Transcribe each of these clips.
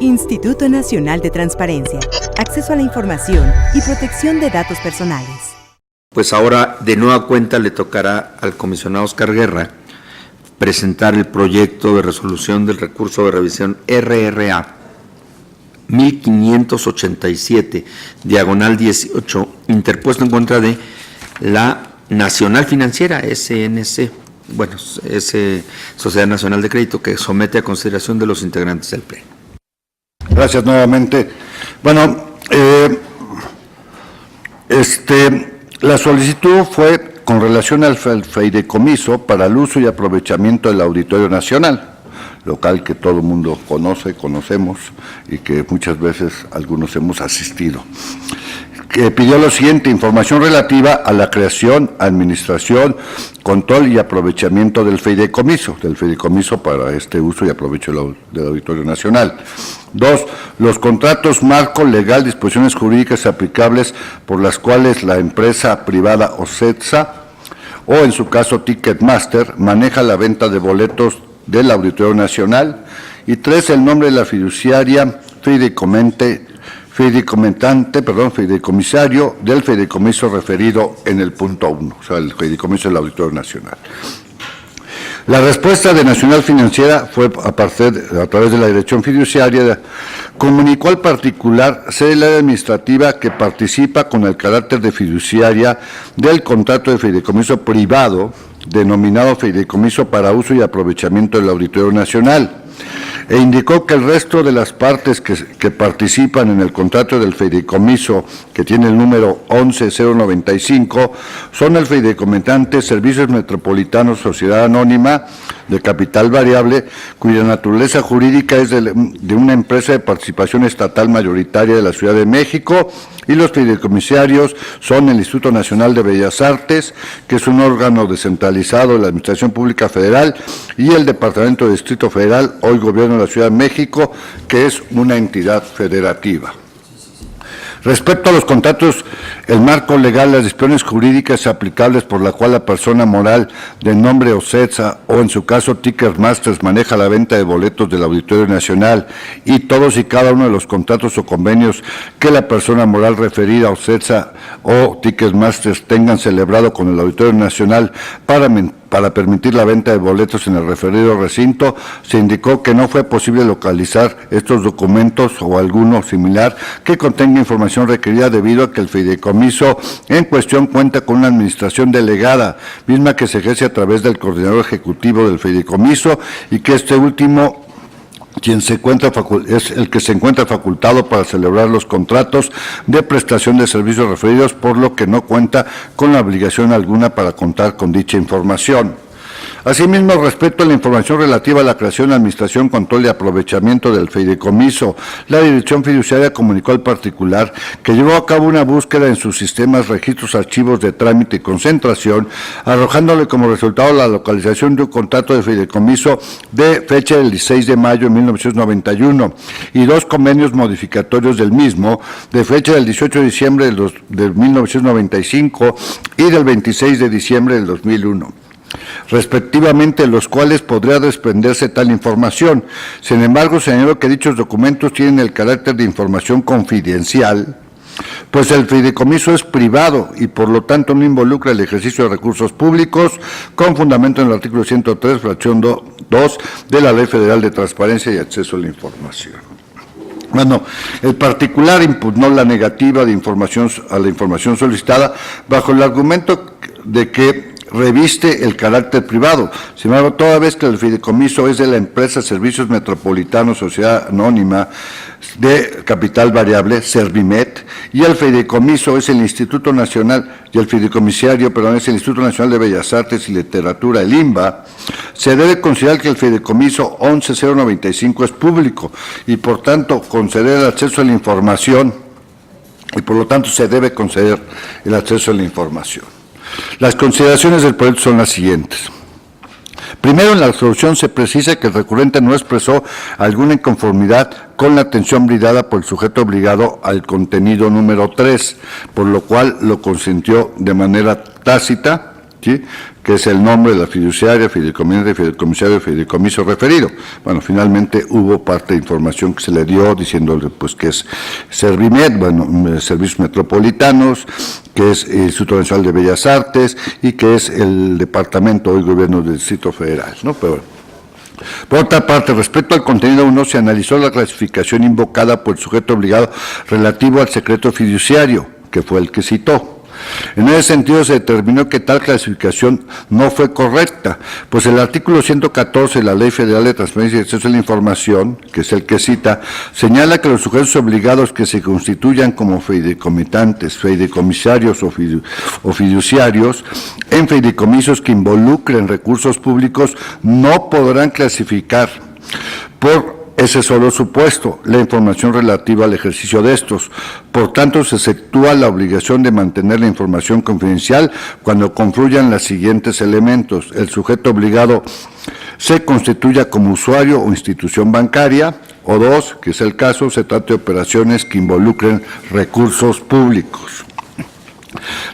Instituto Nacional de Transparencia, Acceso a la Información y Protección de Datos Personales. Pues ahora, de nueva cuenta, le tocará al comisionado Oscar Guerra presentar el proyecto de resolución del recurso de revisión RRA 1587, diagonal 18, interpuesto en contra de la Nacional Financiera, SNC, bueno, es Sociedad Nacional de Crédito, que somete a consideración de los integrantes del Pleno. Gracias nuevamente. Bueno, la solicitud fue con relación al fideicomiso para el uso y aprovechamiento del Auditorio Nacional, local que todo el mundo conocemos y que muchas veces algunos hemos asistido, que pidió lo siguiente: información relativa a la creación, administración, control y aprovechamiento del fideicomiso para este uso y aprovecho del Auditorio Nacional. 2. Los contratos marco legal, disposiciones jurídicas aplicables por las cuales la empresa privada OCETSA o en su caso Ticketmaster maneja la venta de boletos del Auditorio Nacional. Y 3. El nombre de la fiduciaria fideicomisario del fideicomiso referido en el punto 1, o sea, el fideicomiso del Auditorio Nacional. La respuesta de Nacional Financiera fue a través de la Dirección Fiduciaria, comunicó al particular sede del área administrativa que participa con el carácter de fiduciaria del contrato de fideicomiso privado, denominado fideicomiso para uso y aprovechamiento del Auditorio Nacional, e indicó que el resto de las partes que participan en el contrato del fideicomiso, que tiene el número 11095, son el fideicomitante Servicios Metropolitanos Sociedad Anónima de capital variable, cuya naturaleza jurídica es de una empresa de participación estatal mayoritaria de la Ciudad de México, y los fideicomisarios son el Instituto Nacional de Bellas Artes, que es un órgano descentralizado de la Administración Pública Federal, y el Departamento de Distrito Federal, hoy Gobierno de la Ciudad de México, que es una entidad federativa. Respecto a los contratos, el marco legal, las disposiciones jurídicas aplicables por la cual la persona moral de nombre OCETSA o en su caso Ticketmaster maneja la venta de boletos del Auditorio Nacional, y todos y cada uno de los contratos o convenios que la persona moral referida a OCETSA o Ticketmaster tengan celebrado con el Auditorio Nacional para permitir la venta de boletos en el referido recinto, se indicó que no fue posible localizar estos documentos o alguno similar que contenga información requerida, debido a que el fideicomiso en cuestión cuenta con una administración delegada, misma que se ejerce a través del coordinador ejecutivo del fideicomiso, y que este último es el que se encuentra facultado para celebrar los contratos de prestación de servicios referidos, por lo que no cuenta con la obligación alguna para contar con dicha información. Asimismo, respecto a la información relativa a la creación, administración, control y aprovechamiento del fideicomiso, la Dirección Fiduciaria comunicó al particular que llevó a cabo una búsqueda en sus sistemas, registros, archivos de trámite y concentración, arrojándole como resultado la localización de un contrato de fideicomiso de fecha del 16 de mayo de 1991 y 2 convenios modificatorios del mismo de fecha del 18 de diciembre de 1995 y del 26 de diciembre del 2001. Respectivamente, los cuales podría desprenderse tal información. Sin embargo, señaló que dichos documentos tienen el carácter de información confidencial, pues el fideicomiso es privado y por lo tanto no involucra el ejercicio de recursos públicos, con fundamento en el artículo 103, fracción 2 de la Ley Federal de Transparencia y Acceso a la Información. Bueno, el particular impugnó la negativa de información a la información solicitada bajo el argumento de que reviste el carácter privado. Sin embargo, toda vez que el fideicomiso es de la empresa Servicios Metropolitanos Sociedad Anónima de capital variable, Servimet, y el fideicomiso es el Instituto Nacional, y el fideicomisario, es el Instituto Nacional de Bellas Artes y Literatura, el INBA, se debe considerar que el fideicomiso 11095 es público y por tanto conceder el acceso a la información, y por lo tanto se debe conceder el acceso a la información. Las consideraciones del proyecto son las siguientes. Primero, en la resolución se precisa que el recurrente no expresó alguna inconformidad con la atención brindada por el sujeto obligado al contenido número 3, por lo cual lo consintió de manera tácita ¿sí?, que es el nombre de la fiduciaria, fideicomisariamente, fideicomisario, fideicomiso referido. Bueno, finalmente hubo parte de información que se le dio diciéndole pues que es Servimet, bueno, Servicios Metropolitanos, que es el Instituto Nacional de Bellas Artes y que es el Departamento hoy Gobierno del Distrito Federal, ¿no? Pero bueno. Por otra parte, respecto al contenido 1, se analizó la clasificación invocada por el sujeto obligado relativo al secreto fiduciario, que fue el que citó. En ese sentido, se determinó que tal clasificación no fue correcta, pues el artículo 114 de la Ley Federal de Transparencia y Acceso a la Información, que es el que cita, señala que los sujetos obligados que se constituyan como fideicomitantes, fideicomisarios o fiduciarios en fideicomisos que involucren recursos públicos no podrán clasificar por ese solo supuesto la información relativa al ejercicio de estos. Por tanto, se efectúa la obligación de mantener la información confidencial cuando confluyan los siguientes elementos: el sujeto obligado se constituya como usuario o institución bancaria, o 2, que es el caso, se trata de operaciones que involucren recursos públicos.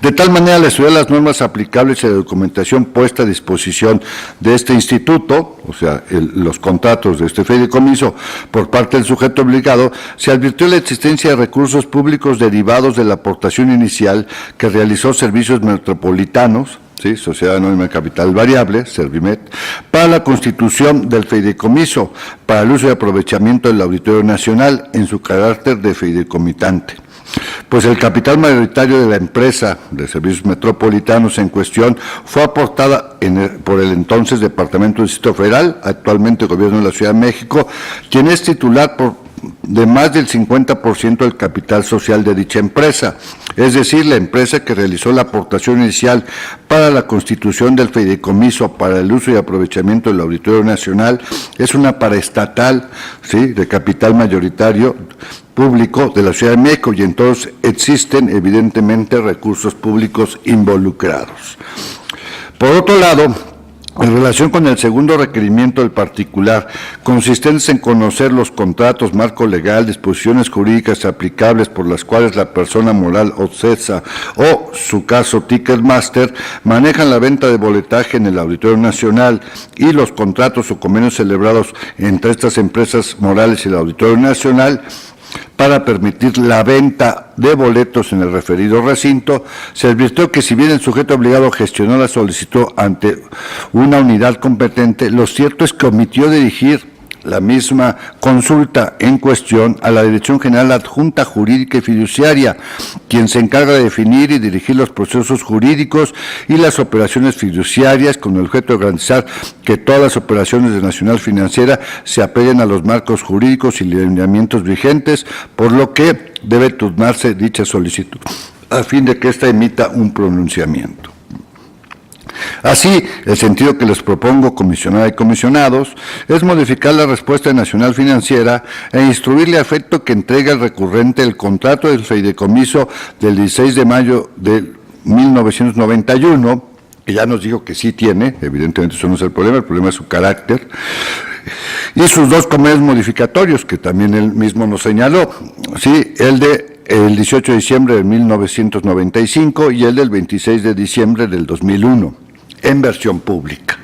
De tal manera, al estudiar las normas aplicables y la documentación puesta a disposición de este instituto, o sea, los contratos de este fideicomiso por parte del sujeto obligado, se advirtió la existencia de recursos públicos derivados de la aportación inicial que realizó Servicios Metropolitanos, ¿sí?, Sociedad Anónima de Capital Variable, Servimet, para la constitución del fideicomiso, para el uso y aprovechamiento del Auditorio Nacional en su carácter de fideicomitante. Pues el capital mayoritario de la empresa de Servicios Metropolitanos en cuestión fue aportada por el entonces Departamento del Distrito Federal, actualmente Gobierno de la Ciudad de México, quien es titular de más del 50% del capital social de dicha empresa, es decir, la empresa que realizó la aportación inicial para la constitución del fideicomiso para el uso y aprovechamiento del Auditorio Nacional es una paraestatal, ¿sí?, de capital mayoritario público de la Ciudad de México, y entonces existen evidentemente recursos públicos involucrados. Por otro lado, en relación con el segundo requerimiento del particular, consistentes en conocer los contratos, marco legal, disposiciones jurídicas aplicables por las cuales la persona moral OCESA o su caso Ticketmaster manejan la venta de boletaje en el Auditorio Nacional y los contratos o convenios celebrados entre estas empresas morales y el Auditorio Nacional, para permitir la venta de boletos en el referido recinto, se advirtió que si bien el sujeto obligado gestionó la solicitud ante una unidad competente, lo cierto es que omitió dirigir la misma consulta en cuestión a la Dirección General Adjunta Jurídica y Fiduciaria, quien se encarga de definir y dirigir los procesos jurídicos y las operaciones fiduciarias con el objeto de garantizar que todas las operaciones de Nacional Financiera se apeguen a los marcos jurídicos y lineamientos vigentes, por lo que debe turnarse dicha solicitud a fin de que ésta emita un pronunciamiento. Así, el sentido que les propongo, comisionada y comisionados, es modificar la respuesta de Nacional Financiera e instruirle a efecto que entregue al recurrente el contrato del fideicomiso del 16 de mayo de 1991, que ya nos dijo que sí tiene, evidentemente eso no es el problema es su carácter, y sus dos convenios modificatorios, que también él mismo nos señaló, sí, el de el 18 de diciembre de 1995 y el del 26 de diciembre del 2001, en versión pública.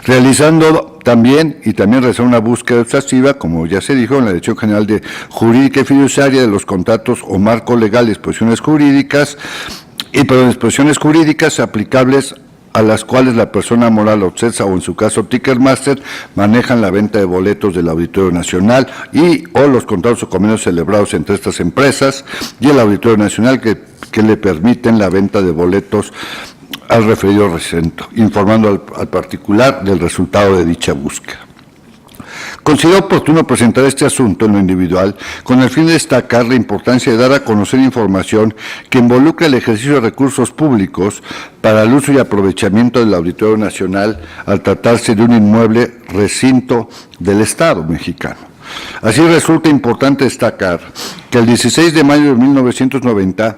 Realizando también realizar una búsqueda exhaustiva, como ya se dijo, en la Dirección General de Jurídica y Fiduciaria de los contratos o marco legal de disposiciones jurídicas, disposiciones jurídicas aplicables a las cuales la persona moral OCESA o en su caso Ticketmaster manejan la venta de boletos del Auditorio Nacional o los contratos o convenios celebrados entre estas empresas y el Auditorio Nacional que le permiten la venta de boletos al referido recinto, informando al particular del resultado de dicha búsqueda. Considero oportuno presentar este asunto en lo individual con el fin de destacar la importancia de dar a conocer información que involucre el ejercicio de recursos públicos para el uso y aprovechamiento del Auditorio Nacional al tratarse de un inmueble recinto del Estado mexicano. Así resulta importante destacar que el 16 de mayo de 1990,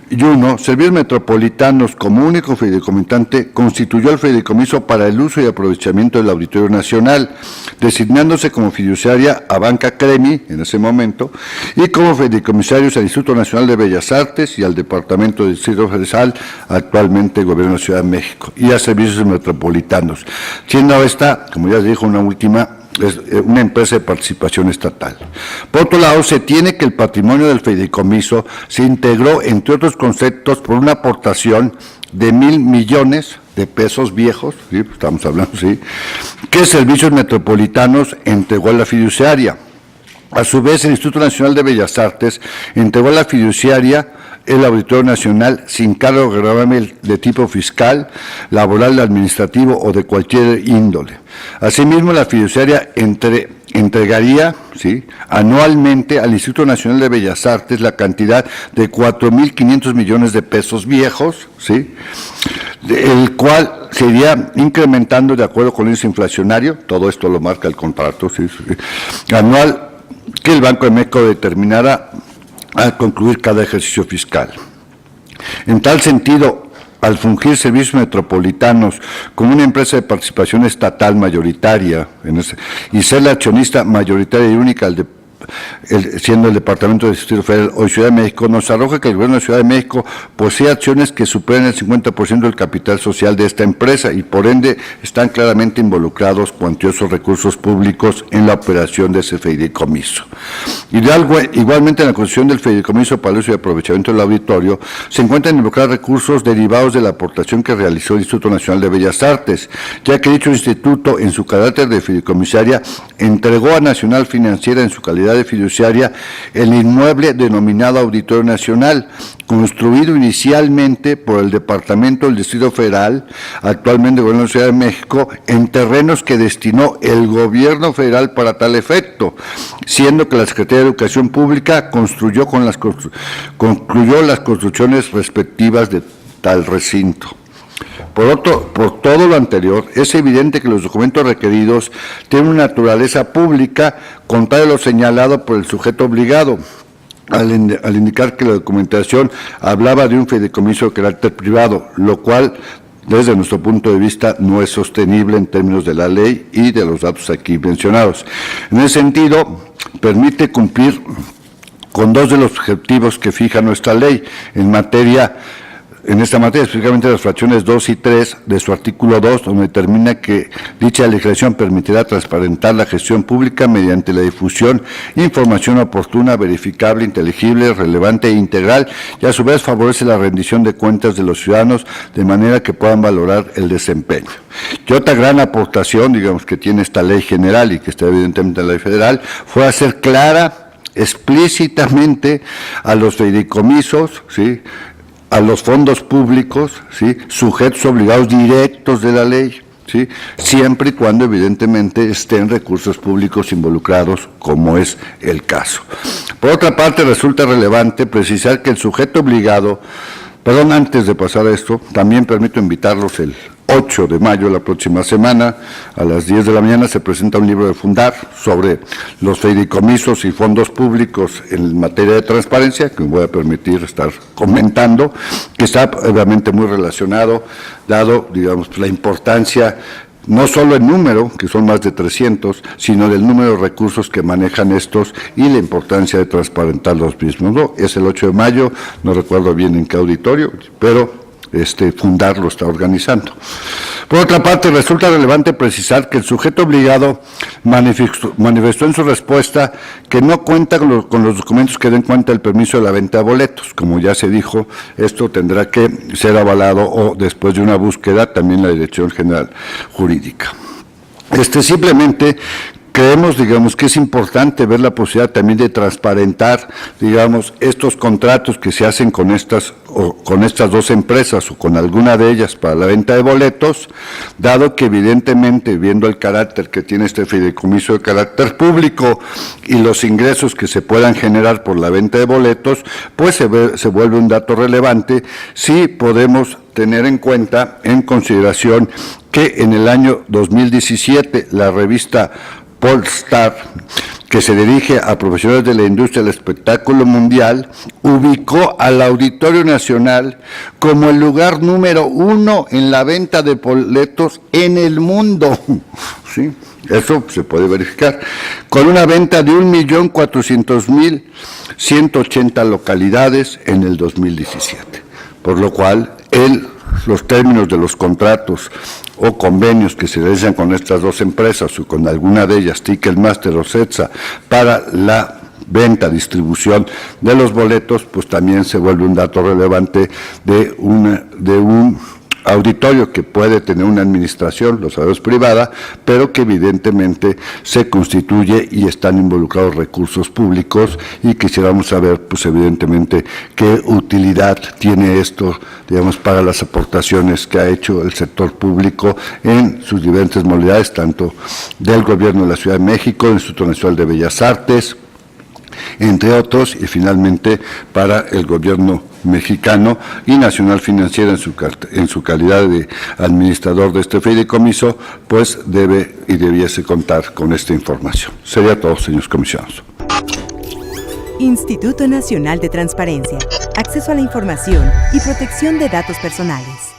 y 1, Servicios Metropolitanos como único fideicomisante constituyó el fideicomiso para el uso y aprovechamiento del Auditorio Nacional, designándose como fiduciaria a Banca Cremi en ese momento y como fideicomisarios al Instituto Nacional de Bellas Artes y al Departamento de Distrito Federal, actualmente Gobierno de la Ciudad de México, y a Servicios Metropolitanos, siendo esta, como ya les dijo, una empresa de participación estatal. Por otro lado, se tiene que el patrimonio del fideicomiso se integró, entre otros conceptos, por una aportación de 1,000 millones de pesos viejos, ¿sí? Estamos hablando, sí, que Servicios Metropolitanos entregó a la fiduciaria. A su vez, el Instituto Nacional de Bellas Artes entregó a la fiduciaria el Auditorio Nacional sin cargo gravamen de tipo fiscal, laboral, administrativo o de cualquier índole. Asimismo, la fiduciaria entregaría, ¿sí?, anualmente al Instituto Nacional de Bellas Artes la cantidad de 4,500 millones de pesos viejos, ¿sí?, el cual se iría incrementando de acuerdo con el índice inflacionario, todo esto lo marca el contrato, ¿sí?, anual, que el Banco de México determinará al concluir cada ejercicio fiscal. En tal sentido, al fungir Servicios Metropolitanos como una empresa de participación estatal mayoritaria y ser la accionista mayoritaria y única siendo el Departamento de Distrito Federal o Ciudad de México, nos arroja que el Gobierno de Ciudad de México posee acciones que superan el 50% del capital social de esta empresa y por ende están claramente involucrados cuantiosos recursos públicos en la operación de ese fideicomiso. Igualmente, en la construcción del fideicomiso para el uso y aprovechamiento del auditorio se encuentran involucrados recursos derivados de la aportación que realizó el Instituto Nacional de Bellas Artes, ya que dicho instituto, en su carácter de fideicomisaria, entregó a Nacional Financiera en su calidad de fiduciaria el inmueble denominado Auditorio Nacional, construido inicialmente por el Departamento del Distrito Federal, actualmente Gobierno de la Ciudad de México, en terrenos que destinó el Gobierno Federal para tal efecto, siendo que la Secretaría de Educación Pública concluyó las construcciones respectivas de tal recinto. Por todo lo anterior, es evidente que los documentos requeridos tienen una naturaleza pública, contrario a lo señalado por el sujeto obligado, al indicar que la documentación hablaba de un fideicomiso de carácter privado, lo cual, desde nuestro punto de vista, no es sostenible en términos de la ley y de los datos aquí mencionados. En ese sentido, permite cumplir con dos de los objetivos que fija nuestra ley en esta materia, específicamente las fracciones 2 y 3 de su artículo 2, donde determina que dicha legislación permitirá transparentar la gestión pública mediante la difusión de información oportuna, verificable, inteligible, relevante e integral, y a su vez favorece la rendición de cuentas de los ciudadanos de manera que puedan valorar el desempeño. Y otra gran aportación, digamos, que tiene esta ley general y que está evidentemente en la ley federal, fue hacer clara explícitamente a los fideicomisos, ¿sí?, a los fondos públicos, ¿sí?, sujetos obligados directos de la ley, ¿sí?, siempre y cuando evidentemente estén recursos públicos involucrados, como es el caso. Por otra parte, resulta relevante precisar que el sujeto obligado, antes de pasar a esto, también permito invitarlos el 8 de mayo, la próxima semana, a las 10 de la mañana, se presenta un libro de Fundar sobre los fideicomisos y fondos públicos en materia de transparencia, que me voy a permitir estar comentando, que está obviamente muy relacionado, dado, digamos, la importancia, no solo en número, que son más de 300, sino del número de recursos que manejan estos y la importancia de transparentar los mismos, ¿no? Es el 8 de mayo, no recuerdo bien en qué auditorio, pero Fundar lo está organizando. Por otra parte, resulta relevante precisar que el sujeto obligado manifestó en su respuesta que no cuenta con los documentos que den cuenta del permiso de la venta de boletos. Como ya se dijo, esto tendrá que ser avalado o después de una búsqueda también la Dirección General Jurídica. Simplemente creemos, digamos, que es importante ver la posibilidad también de transparentar, digamos, estos contratos que se hacen con estas dos empresas o con alguna de ellas para la venta de boletos, dado que evidentemente, viendo el carácter que tiene este fideicomiso de carácter público y los ingresos que se puedan generar por la venta de boletos, pues se vuelve un dato relevante si podemos tener en consideración que en el año 2017 la revista Polestar, que se dirige a profesionales de la industria del espectáculo mundial, ubicó al Auditorio Nacional como el lugar número 1 en la venta de boletos en el mundo. ¿Sí? Eso se puede verificar, con una venta de 1.400.180 localidades en el 2017, por lo cual los términos de los contratos o convenios que se realizan con estas dos empresas o con alguna de ellas, Ticketmaster o CETSA, para la venta, distribución de los boletos, pues también se vuelve un dato relevante de un auditorio que puede tener una administración, lo sabemos, privada, pero que evidentemente se constituye y están involucrados recursos públicos, y quisiéramos saber, pues evidentemente, qué utilidad tiene esto, digamos, para las aportaciones que ha hecho el sector público en sus diferentes modalidades, tanto del Gobierno de la Ciudad de México, el Instituto Nacional de Bellas Artes, entre otros, y finalmente para el gobierno mexicano y Nacional Financiera en su calidad de administrador de este fideicomiso, pues debe y debiese contar con esta información. Sería todo, señores comisionados. Instituto Nacional de Transparencia, Acceso a la Información y Protección de Datos Personales.